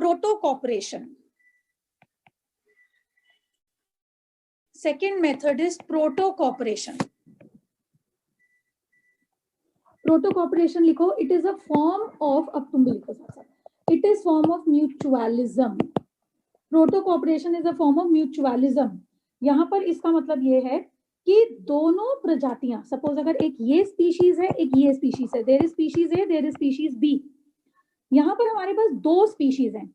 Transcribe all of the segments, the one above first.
proto-cooperation. Second method is proto-cooperation. Proto-cooperation लिखो, it is a form of, अब तुम भी लिखो साथ साथ, it is form of mutualism. Proto-cooperation is a form of mutualism. यहाँ पर इसका मतलब ये है कि दोनों प्रजातियां, सपोज अगर एक ये स्पीशीज है, एक ये स्पीशीज है, there is species A, there is species B, यहाँ पर हमारे पास दो स्पीशीज हैं.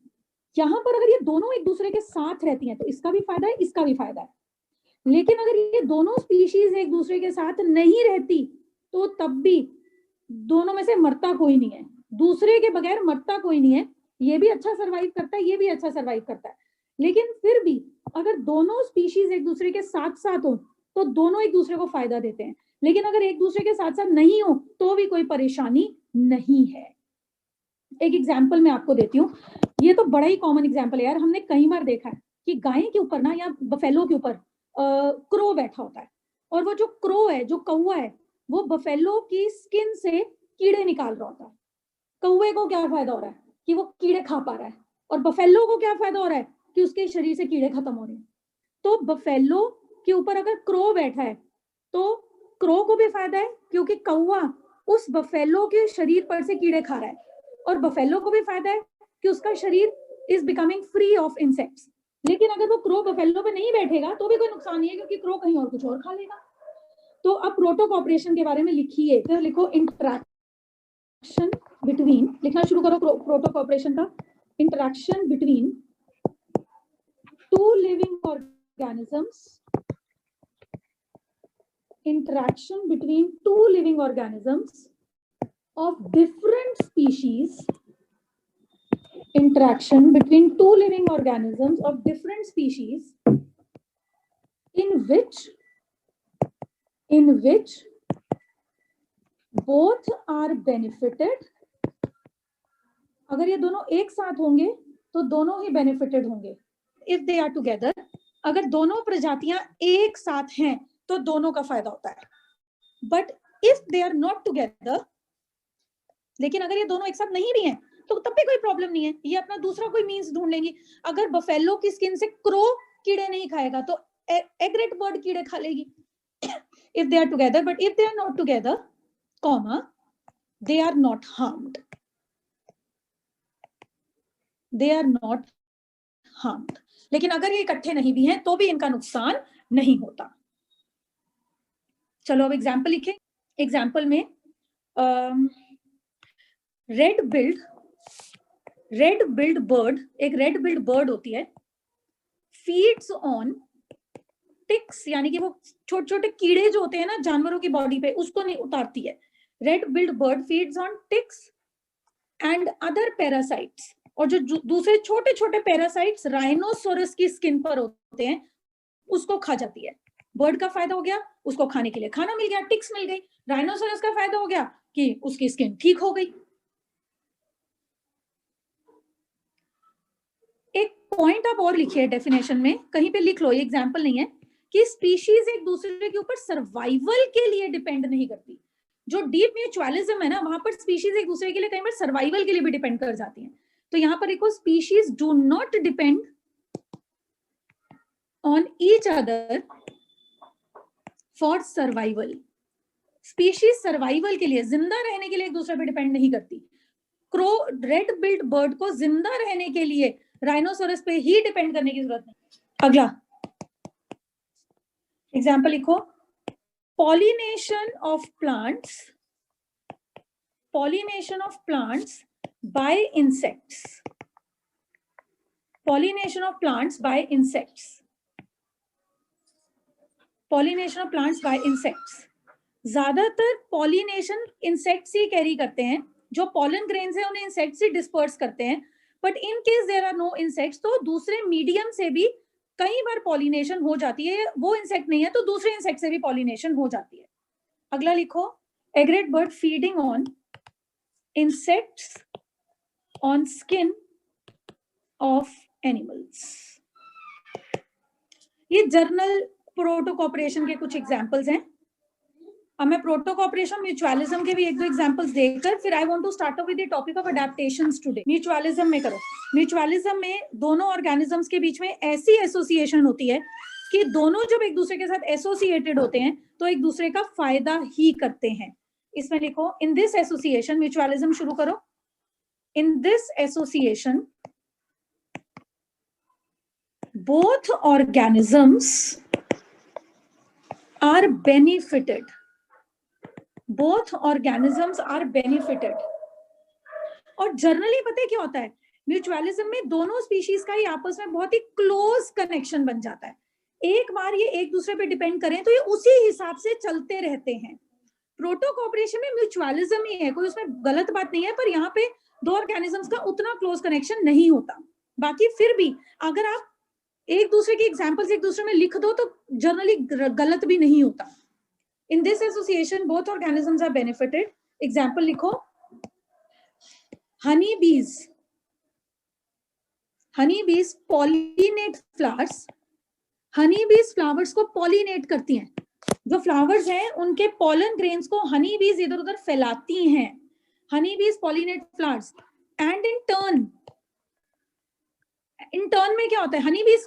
यहाँ पर अगर ये दोनों एक दूसरे के साथ रहती हैं तो इसका भी फायदा है, इसका भी फायदा है. लेकिन अगर ये दोनों स्पीशीज एक दूसरे के साथ नहीं रहती तो तब भी दोनों में से मरता कोई नहीं है, दूसरे के बगैर मरता कोई नहीं है. ये भी अच्छा सरवाइव करता है, ये भी अच्छा सरवाइव करता है. लेकिन फिर भी अगर दोनों स्पीशीज एक दूसरे के साथ साथ हो तो दोनों एक दूसरे को फायदा देते हैं. लेकिन अगर एक दूसरे के साथ साथ नहीं हो तो भी कोई परेशानी नहीं है. एक एग्जाम्पल मैं आपको देती हूँ, ये तो बड़ा ही कॉमन एग्जाम्पल है यार, हमने कई बार देखा है कि गाय के ऊपर ना या बफेलो के ऊपर क्रो बैठा होता है, और वो जो क्रो है, जो कौवा है, वो बफेलो की स्किन से कीड़े निकाल रहा होता है. कौवे को क्या फायदा हो रहा है कि वो कीड़े खा पा रहा है, और बफेलो को क्या फायदा हो रहा है कि उसके शरीर से कीड़े खत्म हो रहे हैं. तो बफेलो के ऊपर अगर क्रो बैठा है तो क्रो को भी फायदा है क्योंकि कौवा उस बफेलो के शरीर पर से कीड़े खा रहा है, और बफेलो को भी फायदा है कि उसका शरीर is becoming free of insects. लेकिन अगर वो क्रो बफेलो पे नहीं बैठेगा तो भी कोई नुकसान नहीं है क्योंकि क्रो कहीं और कुछ और खा लेगा. तो अब प्रोटो कॉपरेशन के बारे में लिखिए, तो लिखो इंटरैक्शन बिटवीन, लिखना शुरू करो प्रोटो कॉपरेशन का. Interaction between two living organisms, interaction between two living organisms of different species, interaction between two living organisms of different species in which both are benefited. अगर ये दोनों एक साथ होंगे तो दोनों ही benefited होंगे. If they are together, अगर दोनों प्रजातियां एक साथ हैं तो दोनों का फायदा होता है. But if they are not together, लेकिन अगर ये दोनों एक साथ नहीं भी हैं तो तब भी कोई प्रॉब्लम नहीं है, ये अपना दूसरा कोई मींस ढूंढ लेंगी. अगर बफेलो की स्किन से क्रो कीड़े नहीं खाएगा तो एग्रेट बर्ड कीड़े खा लेगी. If they are together, but if they are not together, comma, they are not harmed, they are not harmed. लेकिन अगर ये इकट्ठे नहीं भी हैं तो भी इनका नुकसान नहीं होता. चलो अब एग्जाम्पल लिखें. एग्जाम्पल में रेड बिल्ड बर्ड, एक रेड बिल्ड बर्ड होती है, फीड्स ऑन टिक्स, यानी कि वो छोटे छोटे कीड़े जो होते हैं ना जानवरों की बॉडी पे, उसको नहीं उतारती है. Red billed bird feeds on ticks and other parasites, और जो दूसरे छोटे छोटे पैरासाइट्स राइनोसोरस की स्किन पर होते हैं उसको खा जाती है. बर्ड का फायदा हो गया, उसको खाने के लिए खाना मिल गया, टिक्स मिल गई. राइनोसोरस का फायदा हो गया कि उसकी स्किन ठीक हो गई. एक पॉइंट आप और लिखिए डेफिनेशन में, कहीं पे लिख लो, ये एग्जांपल नहीं है, कि स्पीशीज एक दूसरे के ऊपर सर्वाइवल के लिए डिपेंड नहीं करती. जो डीप म्यूचुअलिज्म है ना, वहां पर स्पीशीज एक दूसरे के लिए कई बार सर्वाइवल के लिए भी डिपेंड कर जाती हैं. तो यहां पर देखो, species do not depend on each other for survival. Species survival के लिए, जिंदा रहने के लिए एक दूसरे पे डिपेंड नहीं करती. क्रो, रेड बिल्ड बर्ड को जिंदा रहने के लिए राइनोसोरस पे ही डिपेंड करने की जरूरत नहीं. अगला एग्जाम्पल लिखो, pollination of plants by insects. Pollination of plants by insects. Pollination of plants by insects. ज्यादातर पॉलिनेशन इंसेक्ट्स ही कैरी करते हैं. जो पॉलन ग्रेन्स है उन्हें इंसेक्ट्स ही डिस्पर्स करते हैं. But in case there are no insects, तो दूसरे मीडियम से भी कई बार पॉलिनेशन हो जाती है. वो इंसेक्ट नहीं है तो दूसरे इंसेक्ट से भी पॉलिनेशन हो जाती है. अगला लिखो, एग्रेट bird feeding on insects on skin of animals. ये जर्नल प्रोटो कॉपरेशन के कुछ एग्जाम्पल्स हैं. अब मैं प्रोटो कॉपरेशन म्यूचुअलिज्म के भी एक दो एग्जांपल्स देकर फिर I want to start with the topic of adaptations today. Mutualism में करो, म्यूचुअलिज्म में दोनों ऑर्गेनिजम्स के बीच में ऐसी एसोसिएशन होती है कि दोनों जब एक दूसरे के साथ एसोसिएटेड होते हैं तो एक दूसरे का फायदा ही करते हैं। इसमें लिखो इन दिस एसोसिएशन, म्यूचुअलिज्म शुरू करो। इन this association both organisms are benefited. Both organisms are benefited. और जनरली पता है क्या होता है, म्यूचुअलिज्म में दोनों स्पीशीज का ही आपस में बहुत ही क्लोज कनेक्शन बन जाता है। एक बार ये एक दूसरे पे डिपेंड करें तो ये उसी हिसाब से चलते रहते हैं। प्रोटो कॉपरेशन में म्यूचुअलिज्म ही है, कोई उसमें गलत बात नहीं है, पर यहाँ पे दो ऑर्गेनिजम्स का उतना क्लोज कनेक्शन नहीं होता। बाकी फिर भी अगर आप एक दूसरे की एग्जांपल्स एक दूसरे में लिख दो तो जनरली गलत भी नहीं होता। In this association both organisms are benefited. Example लिखो, हनी बीज पॉलिनेट फ्लावर्स। हनी बीज फ्लावर्स को पॉलिनेट करती हैं। जो फ्लावर्स हैं उनके पॉलन ग्रेन्स को हनी बीज इधर उधर फैलाती हैं। हनी बीज pollinate flowers and in turn में क्या होता है, हनी बीज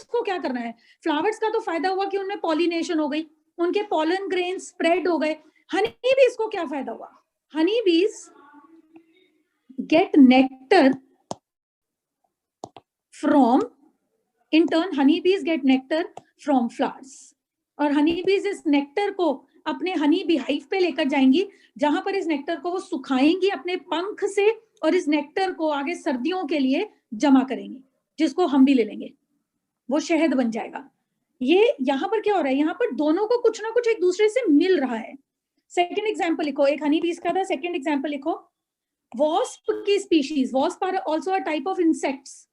को क्या करना है, फ्लावर्स का तो फायदा हुआ कि उनमें पॉलिनेशन हो गई, उनके पॉलन ग्रेन स्प्रेड हो गए। हनी बीज को क्या फायदा हुआ, honey bees get nectar from, in turn honey bees get nectar from flowers. और हनी बीज इस नेक्टर को अपने हनी बी हाइव पे लेकर जाएंगी, जहां पर इस नेक्टर को वो सुखाएंगी अपने पंख से और इस नेक्टर को आगे सर्दियों के लिए जमा करेंगे, जिसको हम भी ले लेंगे, वो शहद बन जाएगा। ये यहाँ पर क्या हो रहा है, यहाँ पर दोनों को कुछ ना कुछ एक दूसरे से मिल रहा है। सेकंड एग्जांपल लिखो, एक हनी बीज का था, सेकंड एग्जांपल लिखो, वॉस्प की species, wasp are also a type of insects.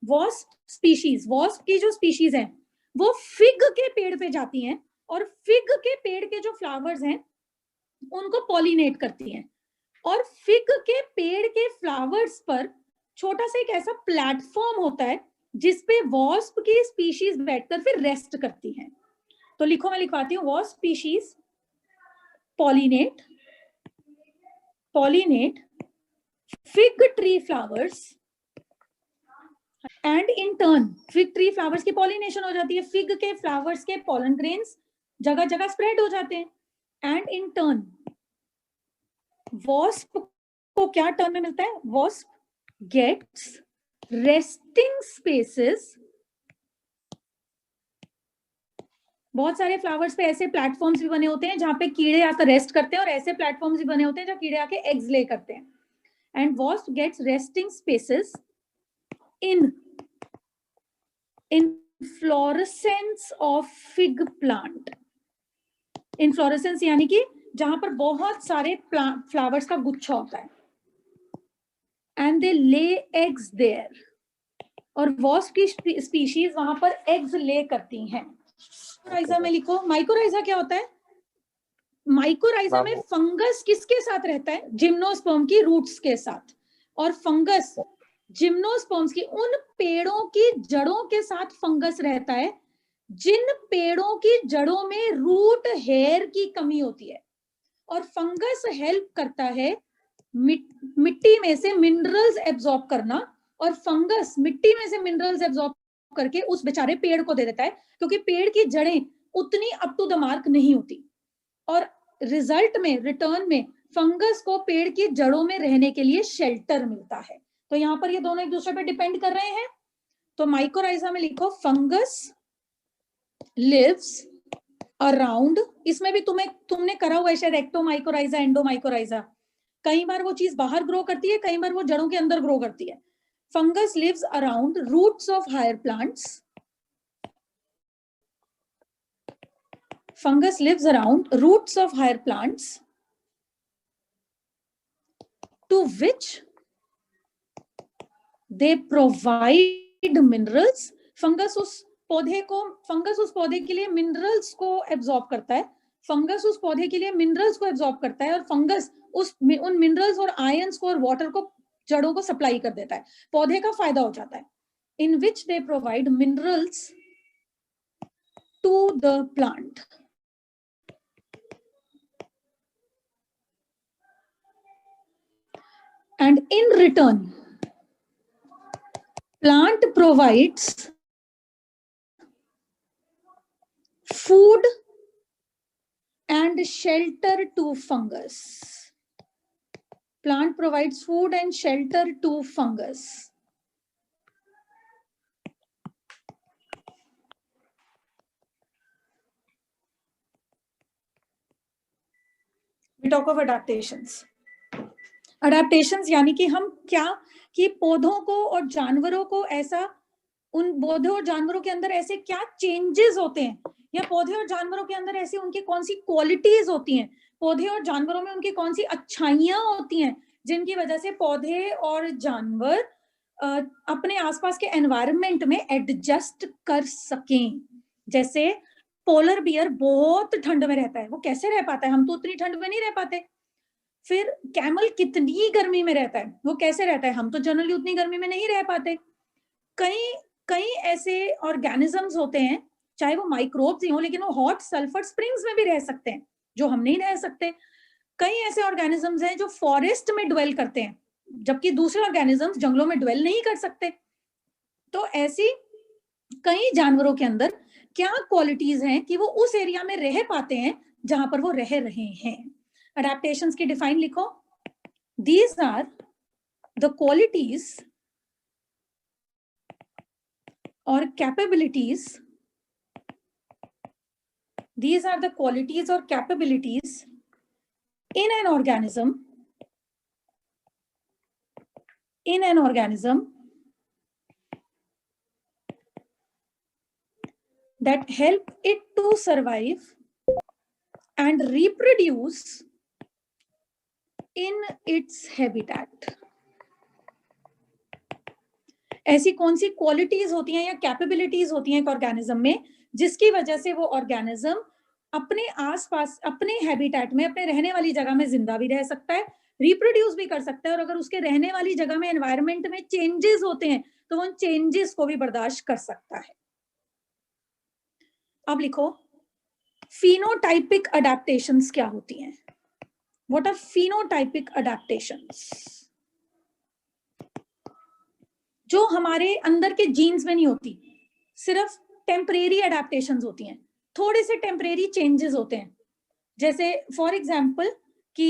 Wasp की जो स्पीशीज है वो फिग के पेड़ पे जाती हैं और फिग के पेड़ के जो फ्लावर्स हैं उनको पॉलिनेट करती हैं। और फिग के पेड़ के फ्लावर्स पर छोटा सा एक ऐसा प्लेटफॉर्म होता है जिसपे वॉस्प की स्पीशीज बैठकर फिर रेस्ट करती हैं। तो लिखो, मैं लिखवाती हूँ, wasp species pollinate fig tree flowers and in turn fig tree flowers की पॉलिनेशन हो जाती है, फिग के फ्लावर्स के पॉलन ग्रेन्स जगह जगह स्प्रेड हो जाते हैं। एंड इन टर्न वॉस्प को क्या टर्न में मिलता है, वॉस्प गेट्स रेस्टिंग स्पेसेस। बहुत सारे फ्लावर्स पे ऐसे प्लेटफॉर्म्स भी बने होते हैं जहां पे कीड़े आकर रेस्ट करते हैं, और ऐसे प्लेटफॉर्म्स भी बने होते हैं जहां कीड़े आके एग्स ले करते हैं। And wasp gets resting spaces in inflorescence of fig plant. Inflorescence यानी कि जहां पर बहुत सारे फ्लावर्स का गुच्छा होता है। And they lay eggs there, और वॉस्प की स्पीशीज वहां पर एग्स ले करती हैं। माइकोराइजा में लिखो, माइकोराइजा क्या होता है, माइकोराइजा में फंगस किसके साथ रहता है, जिम्नोस्पर्म की रूट्स के साथ। और फंगस जिम्नोस्पर्म्स की उन पेड़ों की जड़ों के साथ फंगस रहता है जिन पेड़ों की जड़ों में रूट हेयर की कमी होती है। और फंगस हेल्प करता है मिट्टी में से मिनरल्स एब्जॉर्ब करना, और फंगस मिट्टी में से मिनरल्स एब्जॉर्ब करके उस बेचारे पेड़ को दे देता है, क्योंकि पेड़ की जड़ें उतनी अप टू द मार्क नहीं होती। और रिजल्ट में, रिटर्न में फंगस को पेड़ की जड़ों में रहने के लिए शेल्टर मिलता है। तो यहाँ पर ये दोनों एक दूसरे पे डिपेंड कर रहे हैं। तो माइकोराइजा में लिखो, फंगस लिव्स अराउंड, इसमें भी तुमने करा हुआ है शायद, एक्टोमाइकोराइजा, एंडोमाइकोराइजा। कई बार वो चीज बाहर ग्रो करती है, कई बार वो जड़ों के अंदर ग्रो करती है। Fungus lives around roots of higher plants. Fungus lives around roots of higher plants to which they provide minerals. Fungus उस पौधे के लिए मिनरल्स को एब्जॉर्ब करता है, फंगस उस पौधे के लिए मिनरल्स को एब्जॉर्ब करता है, और फंगस उन मिनरल्स और आयंस को और वाटर को जड़ों को सप्लाई कर देता है, पौधे का फायदा हो जाता है। In which they provide minerals to the plant. and in return plant provides food and shelter to fungus. Plant provides food and shelter to fungus. We talk of adaptations. Adaptations यानी कि हम क्या कि पौधों को और जानवरों को ऐसा, उन पौधों और जानवरों के अंदर ऐसे क्या चेंजेस होते हैं, या पौधे और जानवरों के अंदर ऐसी उनकी कौन सी क्वालिटीज होती हैं, पौधे और जानवरों में उनकी कौन सी अच्छाइयां होती हैं जिनकी वजह से पौधे और जानवर अपने आसपास के एनवायरनमेंट में एडजस्ट कर सकें। जैसे पोलर बियर बहुत ठंड में रहता है, वो कैसे रह पाता है, हम तो उतनी ठंड में नहीं रह पाते। फिर कैमल कितनी गर्मी में रहता है, वो कैसे रहता है, हम तो जनरली उतनी गर्मी में नहीं रह पाते। कई ऐसे ऑर्गेनिजम्स होते हैं, चाहे वो माइक्रोब्स ही हो, लेकिन वो हॉट सल्फर स्प्रिंग्स में भी रह सकते हैं, जो हम नहीं रह सकते। कई ऐसे ऑर्गेनिजम्स हैं जो फॉरेस्ट में ड्वेल करते हैं, जबकि दूसरे ऑर्गेनिजम्स जंगलों में ड्वेल नहीं कर सकते। तो ऐसी कई जानवरों के अंदर क्या क्वालिटीज हैं कि वो उस एरिया में रह पाते हैं जहां पर वो रह रहे हैं। अडैप्टेशंस की डिफाइन लिखो। These are the qualities or capabilities, these are the qualities or capabilities in an organism that help it to survive and reproduce in its habitat. ऐसी कौन सी क्वालिटीज होती हैं या कैपेबिलिटीज होती हैं एक ऑर्गेनिज्म में जिसकी वजह से वो ऑर्गेनिज्म अपने आसपास, अपने हैबिटेट में, अपने रहने वाली जगह में जिंदा भी रह सकता है, रिप्रोड्यूस भी कर सकता है, और अगर उसके रहने वाली जगह में, एनवायरनमेंट में चेंजेस होते हैं तो वो उन चेंजेस को भी बर्दाश्त कर सकता है। अब लिखो फिनोटाइपिक अडैप्टेशंस क्या होती हैं। What are phenotypic adaptations? जो हमारे अंदर के जीन्स में नहीं होती, सिर्फ टेम्परेरी अडैप्टेशंस होती हैं, थोड़े से टेम्परेरी चेंजेस होते हैं। जैसे फॉर एग्जांपल कि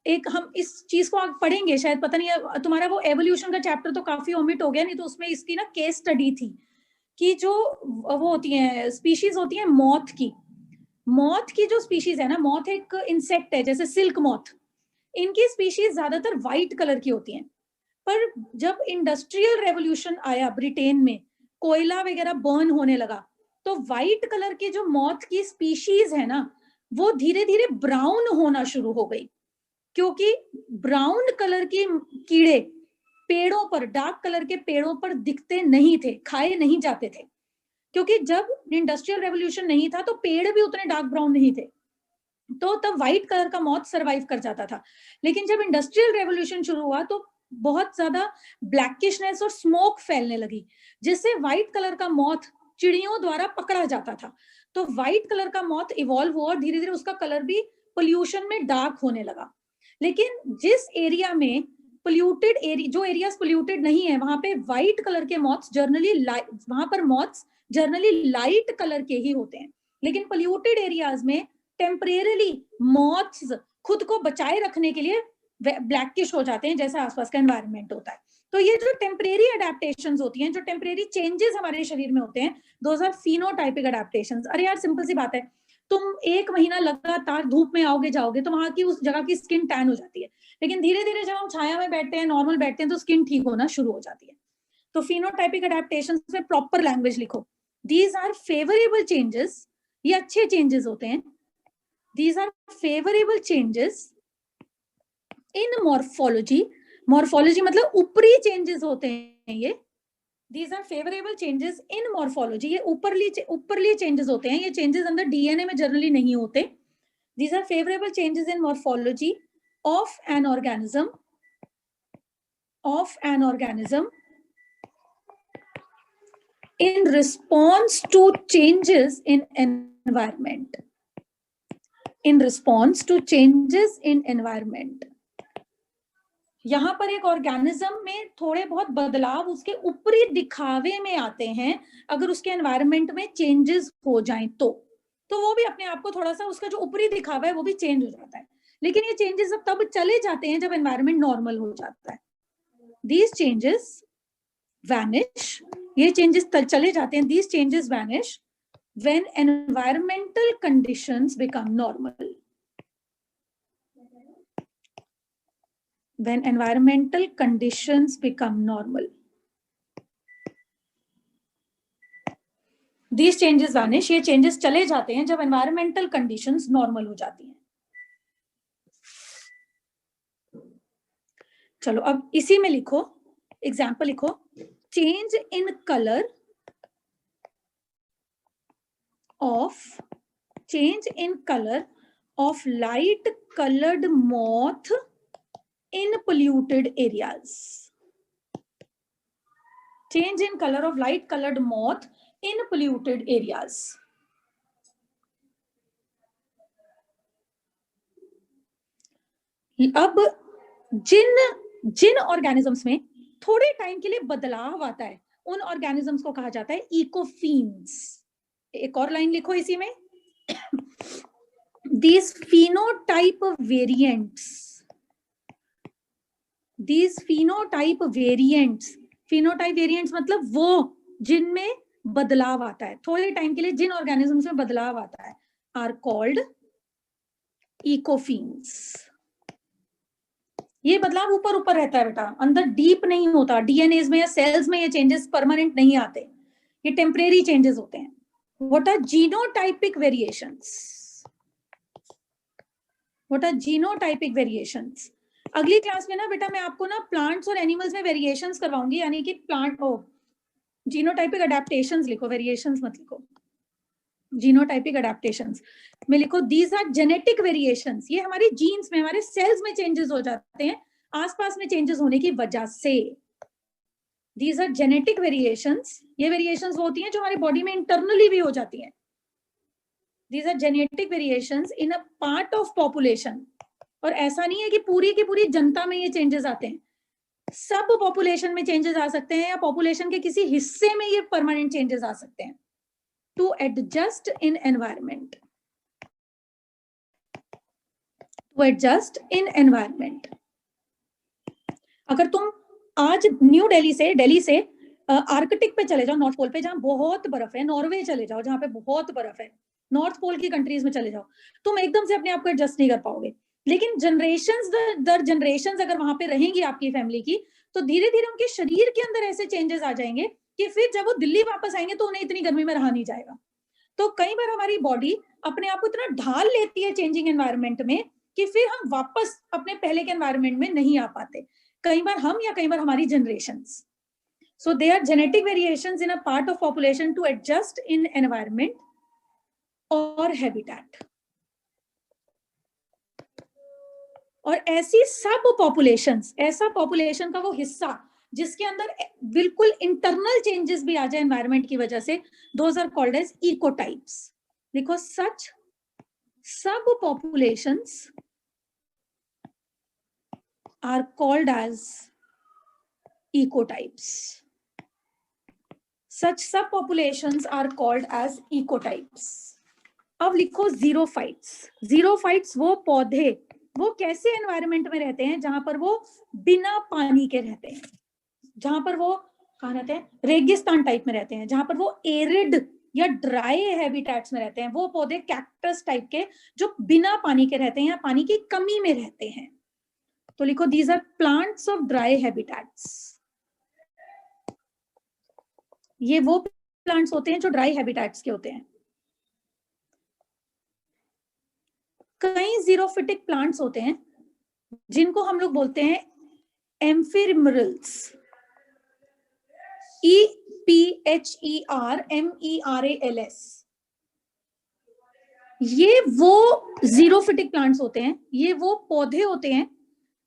एक हम इस चीज को आगे पढ़ेंगे शायद, पता नहीं तुम्हारा वो एवोल्यूशन का चैप्टर तो काफी ओमिट हो गया, नहीं तो उसमें इसकी ना केस स्टडी थी कि जो वो होती है स्पीशीज होती है मॉथ की जो स्पीशीज है ना, मॉथ एक इंसेक्ट है जैसे सिल्क मॉथ, इनकी स्पीशीज ज्यादातर व्हाइट कलर की होती हैं। पर जब इंडस्ट्रियल रेवोल्यूशन आया ब्रिटेन में, कोयला वगैरह बर्न होने लगा, तो व्हाइट कलर की जो मॉथ की स्पीशीज है ना, वो धीरे धीरे ब्राउन होना शुरू हो गई, क्योंकि ब्राउन कलर की कीड़े पेड़ों पर, डार्क कलर के पेड़ों पर दिखते नहीं थे, खाए नहीं जाते थे, क्योंकि जब इंडस्ट्रियल रेवोल्यूशन नहीं था तो पेड़ भी उतने डार्क ब्राउन नहीं थे, तो तब व्हाइट कलर का मॉथ सरवाइव कर जाता था। लेकिन जब इंडस्ट्रियल रेवोल्यूशन शुरू हुआ तो बहुत ज्यादा ब्लैकिशनेस और स्मोक फैलने लगी, जिससे व्हाइट कलर का मॉथ चिड़ियों द्वारा पकड़ा जाता था। तो व्हाइट कलर का मॉथ इवॉल्व हुआ और धीरे धीरे उसका कलर भी पोल्यूशन में डार्क होने लगा। लेकिन जिस एरिया में पोल्यूटेड एरिया, जो एरियाज पोल्यूटेड नहीं है, वहां पे व्हाइट कलर के मॉथ्स जनरली, वहां पर मॉथ्स जनरली लाइट कलर के ही होते हैं। लेकिन पोल्यूटेड एरियाज में टेम्परेरली मॉथ्स खुद को बचाए रखने के लिए ब्लैकिश हो जाते हैं, जैसा आसपास का एनवायरनमेंट होता है। तो ये जो टेम्परेरी अडैप्टेशंस होती हैं, जो टेम्परेरी चेंजेस हमारे शरीर में होते हैं, दोज आर फिनोटाइपिक अडैप्टेशंस। अरे यार सिंपल सी बात है, तुम 1 महीना लगातार धूप में आओगे जाओगे तो वहां की उस जगह की स्किन टैन हो जाती है, लेकिन धीरे धीरे जब हम छाया में बैठते हैं, नॉर्मल बैठते हैं, तो स्किन ठीक होना शुरू हो जाती है। तो फिनोटाइपिक अडैप्टेशंस में प्रॉपर लैंग्वेज लिखो। दीज आर फेवरेबल चेंजेस, ये अच्छे चेंजेस होते हैं। These are favourable changes in morphology, morphology मतलब ऊपरी चेंजेस होते हैं ये। These are favorable changes in morphology, ये ऊपरली चेंजेस होते हैं, ये चेंजेस अंदर डीएनए में जनरली नहीं होते। These are favorable changes in morphology of an organism in response to changes in environment. In response to changes in environment. यहाँ पर एक ऑर्गेनिज्म में थोड़े बहुत बदलाव उसके ऊपरी दिखावे में आते हैं, अगर उसके एनवायरनमेंट में चेंजेस हो जाएं तो वो भी अपने आप को थोड़ा सा, उसका जो ऊपरी दिखावा है वो भी चेंज हो जाता है। लेकिन ये चेंजेस अब तब चले जाते हैं जब एनवायरनमेंट नॉर्मल हो जाता है। दीज चेंजेस वैनिश, ये चेंजेस चले जाते हैं, these changes vanish when environmental conditions become normal. When environmental conditions become normal, these changes vanish, ये changes चले जाते हैं जब environmental conditions normal हो जाती हैं। चलो अब इसी में लिखो, एग्जाम्पल लिखो, change in color of light colored moth in polluted areas. Change in color of light colored moth in polluted areas. अब जिन ऑर्गेनिजम्स में थोड़े टाइम के लिए बदलाव आता है, उन ऑर्गेनिजम्स को कहा जाता है इकोफीन्स। एक और लाइन लिखो इसी में, these phenotype variants मतलब वो जिनमें बदलाव आता है, थोड़े टाइम के लिए जिन ऑर्गेनिजम्स में बदलाव आता है, आर कॉल्ड इकोफीन्स। ये बदलाव ऊपर ऊपर रहता है बेटा, अंदर डीप नहीं होता, डीएनए में या सेल्स में ये चेंजेस परमानेंट नहीं आते, ये टेम्परेरी चेंजेस होते हैं। What are genotypic variations? अगली क्लास में ना बेटा मैं आपको ना प्लांट्स और एनिमल्स में वेरिएशंस करवाऊंगी, यानी कि प्लांट जीनोटाइपिक अडेप्टेशंस लिखो, वेरिएशंस मत लिखो, जीनोटाइपिक अडेप्टेशंस में लिखो दीज आर जेनेटिक वेरिएशंस। ये हमारे जीन्स में, हमारे सेल्स में चेंजेस हो जाते हैं आसपास में चेंजेस होने की वजह से। दीज आर जेनेटिक वेरिएशंस, ये वेरिएशंस वो होती हैं जो हमारी बॉडी में इंटरनली भी हो जाती हैं। These are genetic variations in a part of population. और ऐसा नहीं है कि पूरी की पूरी जनता में ये चेंजेस आते हैं, सब पॉपुलेशन में चेंजेस आ सकते हैं, या पॉपुलेशन के किसी हिस्से में ये परमानेंट चेंजेस आ सकते हैं। To adjust in environment. अगर तुम आज न्यू दिल्ली से आर्कटिक पे चले जाओ, नॉर्थ पोल पे जहां बहुत बर्फ है, नॉर्वे चले जाओ जहां पे बहुत बर्फ है, नॉर्थ पोल की कंट्रीज में चले जाओ, तुम एकदम से अपने आप को एडजस्ट नहीं कर पाओगे। लेकिन जनरेशंस दर जनरेशंस अगर वहां पे रहेंगी आपकी फैमिली की, तो धीरे धीरे उनके शरीर के अंदर ऐसे चेंजेस आ जाएंगे कि फिर जब वो दिल्ली वापस आएंगे तो उन्हें इतनी गर्मी में रहा नहीं जाएगा। तो कई बार हमारी बॉडी अपने आप को इतना ढाल लेती है चेंजिंग एनवायरनमेंट में कि फिर हम वापस अपने पहले के एनवायरनमेंट में नहीं आ पाते, कई बार हम या कई बार हमारी generations. So they are genetic variations in a part of population to adjust in environment और हैबिटेट। और ऐसी सब पॉपुलेशंस, ऐसा पॉपुलेशन का वो हिस्सा जिसके अंदर बिल्कुल इंटरनल चेंजेस भी आ जाए एनवायरनमेंट की वजह से, दोज आर कॉल्ड एज इकोटाइप्स। देखो, सच सब पॉपुलेशंस आर कॉल्ड एज इकोटाइप्स। सच सब पॉपुलेशंस आर कॉल्ड एज इकोटाइप्स। अब लिखो जीरोफाइट्स। जीरोफाइट्स वो पौधे, वो कैसे एनवायरनमेंट में रहते हैं जहां पर वो बिना पानी के रहते हैं, जहां पर वो कहाँ रहते हैं, रेगिस्तान टाइप में रहते हैं, जहां पर वो एरिड या ड्राई हैबिटेट्स में रहते हैं। वो पौधे कैक्टस टाइप के जो बिना पानी के रहते हैं या पानी की कमी में रहते हैं। तो लिखो these are plants of dry habitats. ये वो प्लांट्स होते हैं जो ड्राई हैबिटेट्स के होते हैं। कई जीरोफिटिक प्लांट्स होते हैं जिनको हम लोग बोलते हैं एम्फिमेरल्स, EPHERMERALS। ये वो जीरोफिटिक प्लांट्स होते हैं, ये वो पौधे होते हैं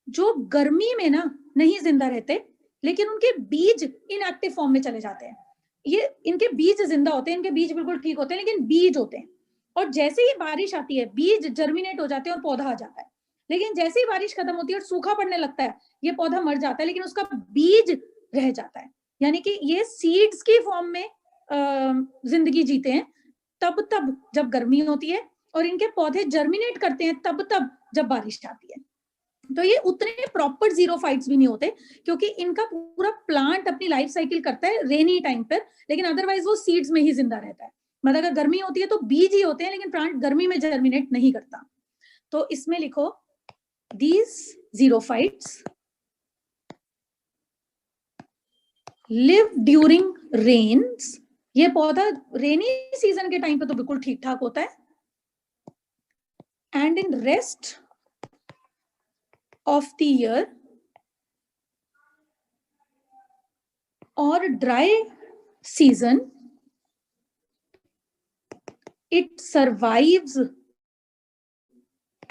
जो गर्मी में ना नहीं जिंदा रहते, लेकिन उनके बीज इनएक्टिव फॉर्म में चले जाते हैं। ये इनके बीज जिंदा होते हैं, इनके बीज बिल्कुल ठीक होते हैं, लेकिन बीज होते हैं। और जैसे ही बारिश आती है बीज जर्मिनेट हो जाते हैं और पौधा आ जाता है। लेकिन जैसे ही बारिश खत्म होती है और सूखा पड़ने लगता है, ये पौधा मर जाता है, लेकिन उसका बीज रह जाता है। यानी कि ये सीड्स की फॉर्म में जिंदगी जीते हैं तब जब गर्मी होती है, और इनके पौधे जर्मिनेट करते हैं तब जब बारिश आती है। तो ये उतने प्रॉपर जीरोफाइट्स भी नहीं होते, क्योंकि इनका पूरा प्लांट अपनी लाइफ साइकिल करता है रेनी टाइम पर, लेकिन अदरवाइज वो सीड्स में ही जिंदा रहता है। मतलब अगर गर्मी होती है तो बीज ही होते हैं, लेकिन प्लांट गर्मी में जर्मिनेट नहीं करता। तो इसमें लिखो these xerophytes live during rains। ये पौधा रेनी सीजन के टाइम पे तो बिल्कुल ठीक ठाक होता है, and in rest of the year और dry season it survives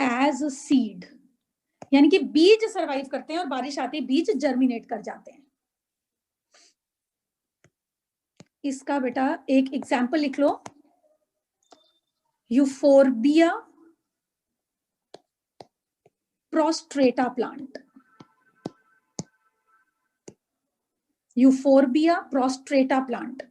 as a seed. यानी कि बीज सर्वाइव करते हैं और बारिश आते ही बीज जर्मिनेट कर जाते हैं। इसका बेटा एक एग्जाम्पल लिख लो, euphorbia prostrata plant. Euphorbia prostrata plant.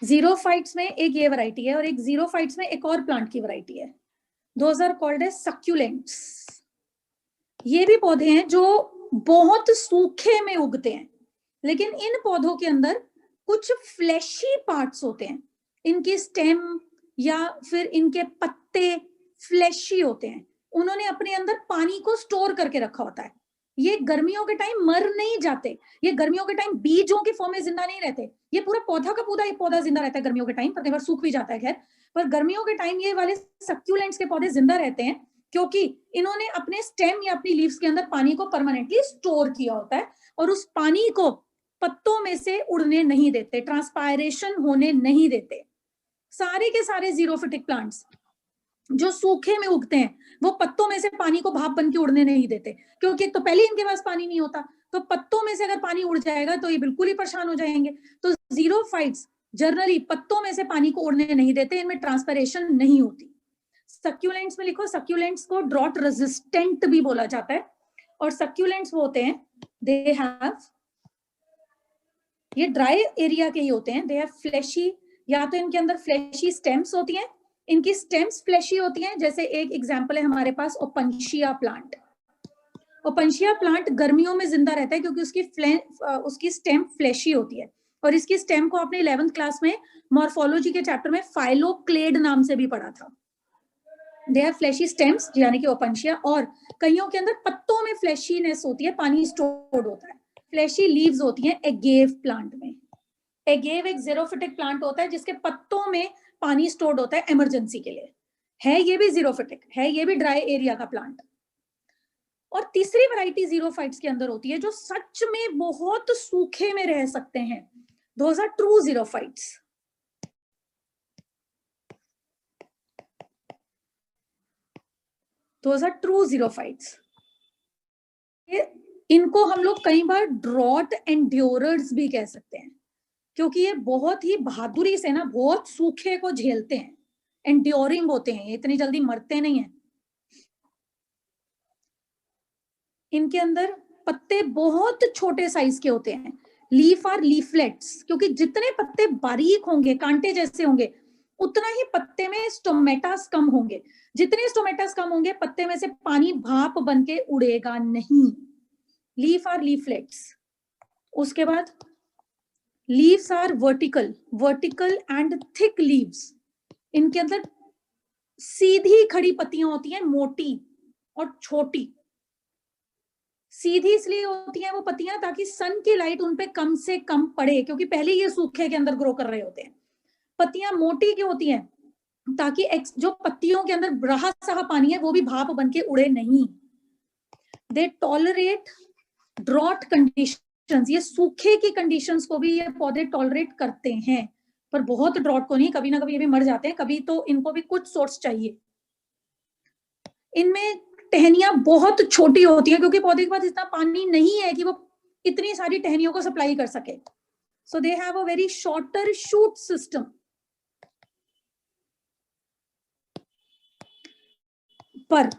Xerophytes में एक ये वैरायटी है और एक जीरोफाइट्स में एक और प्लांट की वैरायटी है। Those are called as succulents. ये भी पौधे हैं जो बहुत सूखे में उगते हैं, लेकिन इन पौधों के अंदर कुछ फ्लैशी पार्ट्स होते हैं। इनकी स्टेम या फिर इनके पत्ते फ्लैशी होते हैं। उन्होंने अपने अंदर पानी को स्टोर करके रखा होता है। ये गर्मियों के टाइम मर नहीं जाते, ये गर्मियों के टाइम बीजों की फॉर्म में जिंदा नहीं रहते। ये पूरा पौधा का पूरा एक पौधा जिंदा रहता है गर्मियों के टाइम पर, कई बार सूख भी जाता है खैर, पर गर्मियों के टाइम ये वाले सक्यूलेंट्स के पौधे जिंदा रहते हैं, क्योंकि इन्होंने अपने स्टेम या अपनी लीव्स के अंदर पानी को परमानेंटली स्टोर किया होता है, और उस पानी को पत्तों में से उड़ने नहीं देते, ट्रांसपायरेशन होने नहीं देते। सारे के सारे जीरोफिटिक प्लांट्स जो सूखे में उगते हैं, वो पत्तों में से पानी को भाप बन के उड़ने नहीं देते, क्योंकि तो पहले इनके पास पानी नहीं होता, तो पत्तों में से अगर पानी उड़ जाएगा तो ये बिल्कुल ही परेशान हो जाएंगे। तो जीरोफाइट्स जनरली पत्तों में से पानी को उड़ने नहीं देते, इनमें ट्रांसपरेशन नहीं होती। सक्यूलेंट्स में लिखो, सक्यूलेंट्स को ड्रॉट रेजिस्टेंट भी बोला जाता है, और सक्यूलेंट्स वो होते हैं, दे हैव, ये ड्राई एरिया के ही होते हैं, दे हैव फ्लैशी, या तो इनके अंदर फ्लैशी स्टेम्स होती हैं, इनकी स्टेम्स फ्लैशी होती हैं। जैसे एक एग्जांपल है हमारे पास ओपनशिया प्लांट। ओपनशिया प्लांट गर्मियों में जिंदा रहता है क्योंकि उसकी स्टेम फ्लैशी होती है, और इसकी स्टेम को आपने 11th क्लास में मॉर्फोलॉजी के चैप्टर में फाइलोक्लेड नाम से भी पढ़ा था। दे हैव फ्लैशी स्टेम्स यानी कि ओपनशिया, और कईयों के अंदर पत्तों में फ्लैशीनेस होती है, पानी स्टोर्ड होता है। फ्लैशी लीव्स होती हैं एगेव प्लांट में। एगेव एक जीरोफिटिक प्लांट होता है जिसके पत्तों में पानी स्टोर्ड होता है इमरजेंसी के लिए, है ये भी जीरोफिटिक है, ये भी ड्राई एरिया का प्लांट। और तीसरी वैरायटी जीरोफाइट्स के अंदर होती है जो सच में बहुत सूखे में रह सकते हैं, those are true xerophytes. Those are true xerophytes. इनको हम लोग कई बार ड्रॉट एंड्योरर्स भी कह सकते हैं, क्योंकि ये बहुत ही बहादुरी से ना बहुत सूखे को झेलते हैं, एंड्योरिंग होते हैं, इतनी जल्दी मरते नहीं हैं। इनके अंदर पत्ते बहुत छोटे साइज के होते हैं, लीफ आर लीफलेट्स, क्योंकि जितने पत्ते बारीक होंगे कांटे जैसे होंगे उतना ही पत्ते में स्टोमेटास कम होंगे। जितने स्टोमेटास कम होंगे पत्ते में से पानी भाप बन के उड़ेगा नहीं। Leaf are leaflets. उसके बाद leaves are vertical, vertical and thick leaves. इनके अंदर सीधी खड़ी पत्तियां होती हैं, मोटी और छोटी। सीधी इसलिए होती हैं वो पत्तियां ताकि सन की लाइट उन पे कम से कम पड़े, क्योंकि पहले ये सूखे के अंदर ग्रो कर रहे होते हैं। पत्तियां मोटी क्यों होती हैं? ताकि जो पत्तियों के अंदर रहा सहा पानी है वो भी भाप बन के उड़े नहीं। दे टॉलरेट ड्रॉट कंडीशंस, ये सूखे की कंडीशंस को भी ये पौधे टॉलरेट करते हैं, पर बहुत ड्रॉट को नहीं, कभी ना कभी ये भी मर जाते हैं, कभी तो इनको भी कुछ सोर्स चाहिए। इनमें टहनियां बहुत छोटी होती हैं क्योंकि पौधे के पास इतना पानी नहीं है कि वो इतनी सारी टहनियों को सप्लाई कर सके। So they have a very shorter shoot system. पर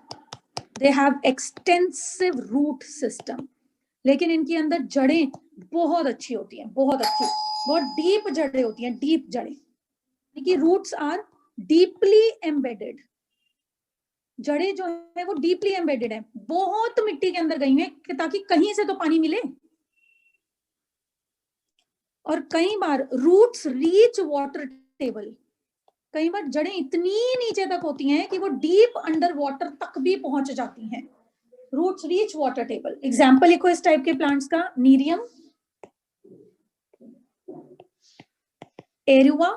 they have extensive root system, लेकिन इनके अंदर जड़ें बहुत अच्छी होती हैं, बहुत अच्छी, बहुत डीप जड़ें होती हैं, डीप जड़ें, यानी कि रूट्स आर डीपली एम्बेडेड। जड़ें जो है वो डीपली एम्बेडेड है, बहुत मिट्टी के अंदर गई हैं ताकि कहीं से तो पानी मिले। और कई बार रूट्स रीच वाटर टेबल, कई बार जड़ें इतनी नीचे तक होती हैं कि वो डीप अंडर वाटर तक भी पहुंच जाती हैं। Roots reach water table. Example लिखो इस टाइप के प्लांट्स का, नीरियम, एरुआ।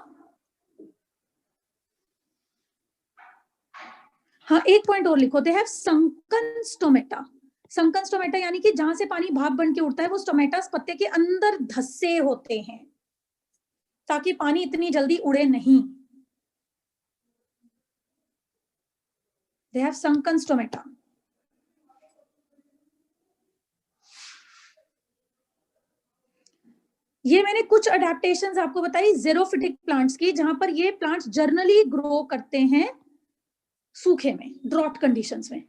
हाँ, एक पॉइंट और लिखो, they have sunken stomata. Sunken stomata यानी कि जहां से पानी भाप बन के उड़ता है वो स्टोमेटास पत्ते के अंदर धंसे होते हैं ताकि पानी इतनी जल्दी उड़े नहीं। They have sunken stomata. ये मैंने कुछ अडेप्टेशंस आपको बताई ज़ेरोफिटिक प्लांट्स की, जहां पर ये प्लांट्स जर्नली ग्रो करते हैं सूखे में, ड्रॉट कंडीशंस में।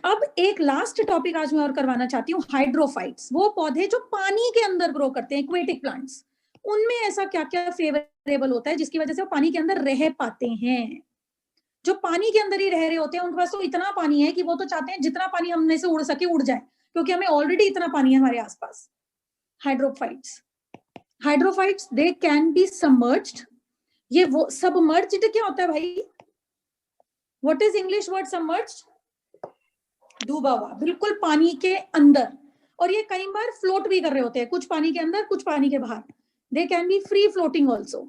अब एक लास्ट टॉपिक आज मैं और करवाना चाहती हूँ, हाइड्रोफाइट्स, वो पौधे जो पानी के अंदर ग्रो करते हैं, एक्वेटिक प्लांट्स। उनमें ऐसा क्या क्या फेवरेबल होता है जिसकी वजह से वो पानी के अंदर रह पाते हैं? जो पानी के अंदर ही रह रहे होते हैं उनके पास तो इतना पानी है कि वो तो चाहते हैं जितना पानी हमने से उड़ सके उड़ जाए, क्योंकि हमें ऑलरेडी इतना पानी है हमारे आसपास। Hydrophytes, hydrophytes they can be submerged. ये वो सबमर्ज्ड क्या होता है भाई? What is English word submerged? डूबा हुआ, बिल्कुल पानी के अंदर। और ये कई बार फ्लोट भी कर रहे होते हैं, कुछ पानी के अंदर कुछ पानी के बाहर। They can be free floating also.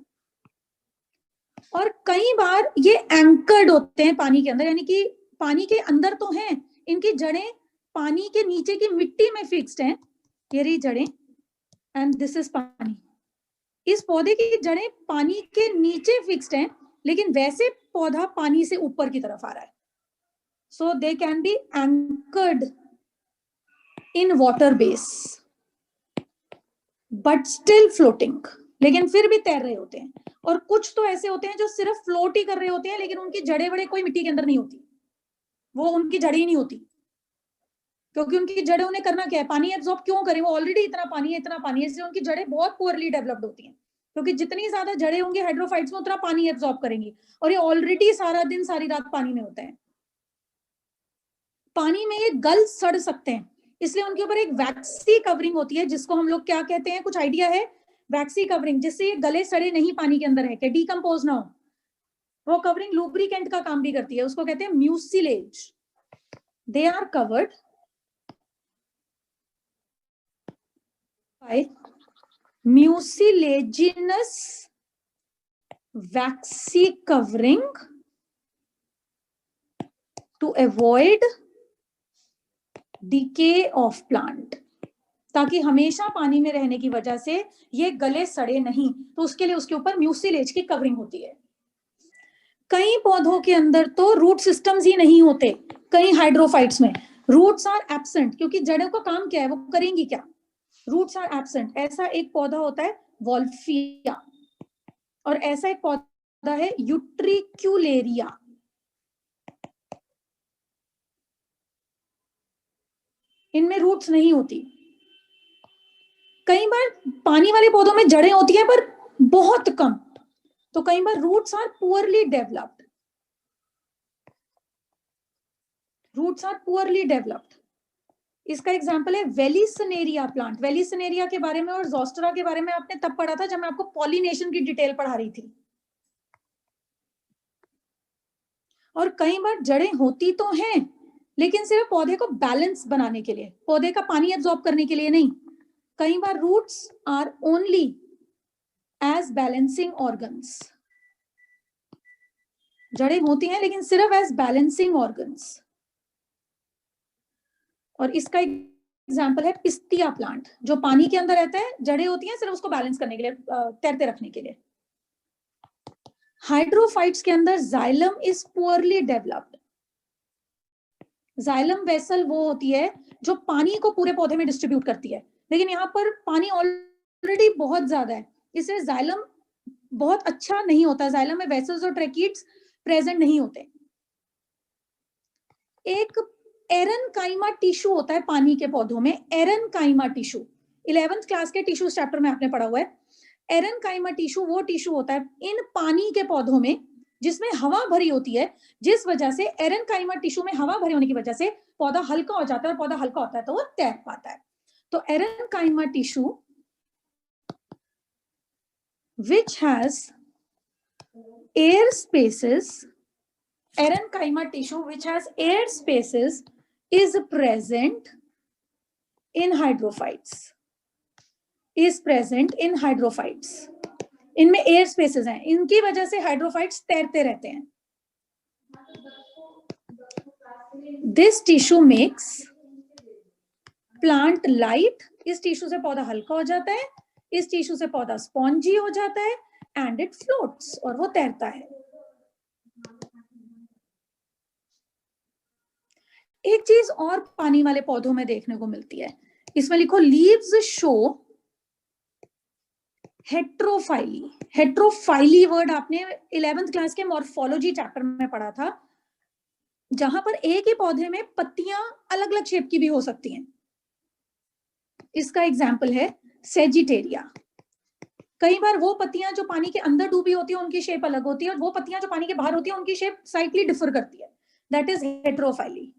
और कई बार ये एंकर्ड होते हैं पानी के अंदर, यानी कि पानी के अंदर तो हैं, इनकी जड़ें पानी के नीचे की मिट्टी में फिक्स्ड हैं। ये रही जड़ें एंड दिस इज पानी। इस पौधे की जड़ें पानी के नीचे फिक्स्ड हैं, लेकिन वैसे पौधा पानी से ऊपर की तरफ आ रहा है। So they can be anchored in water base, but still floating, लेकिन फिर भी तैर रहे होते हैं। और कुछ तो ऐसे होते हैं जो सिर्फ फ्लोट ही कर रहे होते हैं, लेकिन उनकी जड़ें बड़े कोई मिट्टी के अंदर नहीं होती, वो उनकी जड़ें ही नहीं होती, क्योंकि उनकी जड़ें उन्हें करना क्या है, पानी एब्जॉर्ब क्यों करें, वो ऑलरेडी इतना पानी है, इतना पानी है, इसलिए उनकी जड़ें बहुत पुअरली डेवलप्ड होती हैं, क्योंकि जितनी ज्यादा जड़ें होंगी हाइड्रोफाइट्स में उतना पानी एब्जॉर्ब करेंगी, और ये ऑलरेडी सारा दिन सारी रात पानी में होता है। पानी में ये गल सड़ सकते हैं, इसलिए उनके ऊपर एक वैक्सी कवरिंग होती है, जिसको हम लोग क्या कहते हैं, कुछ आइडिया है? वैक्सी कवरिंग, जिससे ये गले सड़े नहीं पानी के अंदर है, कि डिकम्पोज ना हो। वो कवरिंग लुब्रिकेंट का काम भी करती है, उसको कहते हैं mucilage. They are covered by mucilaginous waxy covering to avoid decay of plant, ताकि हमेशा पानी में रहने की वजह से ये गले सड़े नहीं, तो उसके लिए उसके ऊपर म्यूसिलेज की कवरिंग होती है। कई पौधों के अंदर तो रूट सिस्टम्स ही नहीं होते, कई हाइड्रोफाइट्स में रूट्स आर एब्सेंट, क्योंकि जड़ों का काम क्या है, वो करेंगी क्या? Roots are absent. ऐसा एक पौधा होता है वॉल्फिया, और ऐसा एक पौधा है यूट्रिक्यूलेरिया। इनमें रूट्स नहीं होती। कई बार पानी वाले पौधों में जड़ें होती हैं पर बहुत कम, तो कई बार roots are poorly developed, roots are poorly developed. इसका एग्जांपल है वेलिसनेरिया प्लांट। वेलिसनेरिया के बारे में और ज़ोस्टेरा के बारे में आपने तब पढ़ा था जब मैं आपको पॉलिनेशन की डिटेल पढ़ा रही थी। और कई बार जड़ें होती तो हैं, लेकिन सिर्फ पौधे को बैलेंस बनाने के लिए, पौधे का पानी एब्जॉर्ब करने के लिए नहीं। कई बार roots are only as balancing organs. जड़ें होती हैं लेकिन सिर्फ एज बैलेंसिंग ऑर्गन्स। और इसका एग्जाम्पल है पिस्टिया प्लांट, जो पानी के अंदर रहता है, जड़ें होती हैं सिर्फ उसको बैलेंस करने के लिए, तैरते रखने के लिए। हाइड्रोफाइट्स के अंदर xylem is poorly developed. Xylem vessel वो होती है जो पानी को पूरे पौधे में डिस्ट्रीब्यूट करती है, लेकिन यहाँ पर पानी ऑलरेडी बहुत ज्यादा है, इसलिए जाइलम बहुत अच्छा नहीं होता। जाइलम में वेसल्स और ट्रैकिड्स प्रेजेंट नहीं होते। एक एरनकाइमा टिश्यू होता है पानी के पौधों में, एरनकाइमा टिश्यू 11th क्लास के टिश्यूज चैप्टर में आपने पढ़ा हुआ है। एरनकाइमा टिश्यू वो टिश्यू होता है इन पानी के पौधों में जिसमें हवा भरी होती है, जिस वजह से एरनकाइमा टिश्यू में हवा भरी होने की वजह से पौधा हल्का हो जाता है, और पौधा हल्का होता है तो वो तैर पाता है। तो एरनकाइमा tissue which has air spaces, erenchyma tissue which has air spaces is present in hydrophytes, is present in hydrophytes। इनमें एयर स्पेसेस हैं, इनकी वजह से हाइड्रोफाइट्स तैरते रहते हैं। This tissue makes plant light, इस टिश्यू से पौधा हल्का हो जाता है, इस टिश्यू से पौधा स्पॉन्जी हो जाता है, एंड इट फ्लोट्स, और वो तैरता है। एक चीज और पानी वाले पौधों में देखने को मिलती है, इसमें लिखो लीव्स शो हेट्रोफाइली। हेट्रोफाइली वर्ड आपने 11th क्लास के मॉर्फोलॉजी चैप्टर में पढ़ा था, जहां पर एक ही पौधे में पत्तियां अलग अलग शेप की भी हो सकती हैं। इसका एग्जाम्पल है सेजिटेरिया। कई बार वो पत्तियां जो पानी के अंदर डूबी होती है उनकी शेप अलग होती है, और वो पत्तियां जो पानी के बाहर होती है उनकी शेप स्लाइटली डिफर करती है, दैट इज हेट्रोफाइली।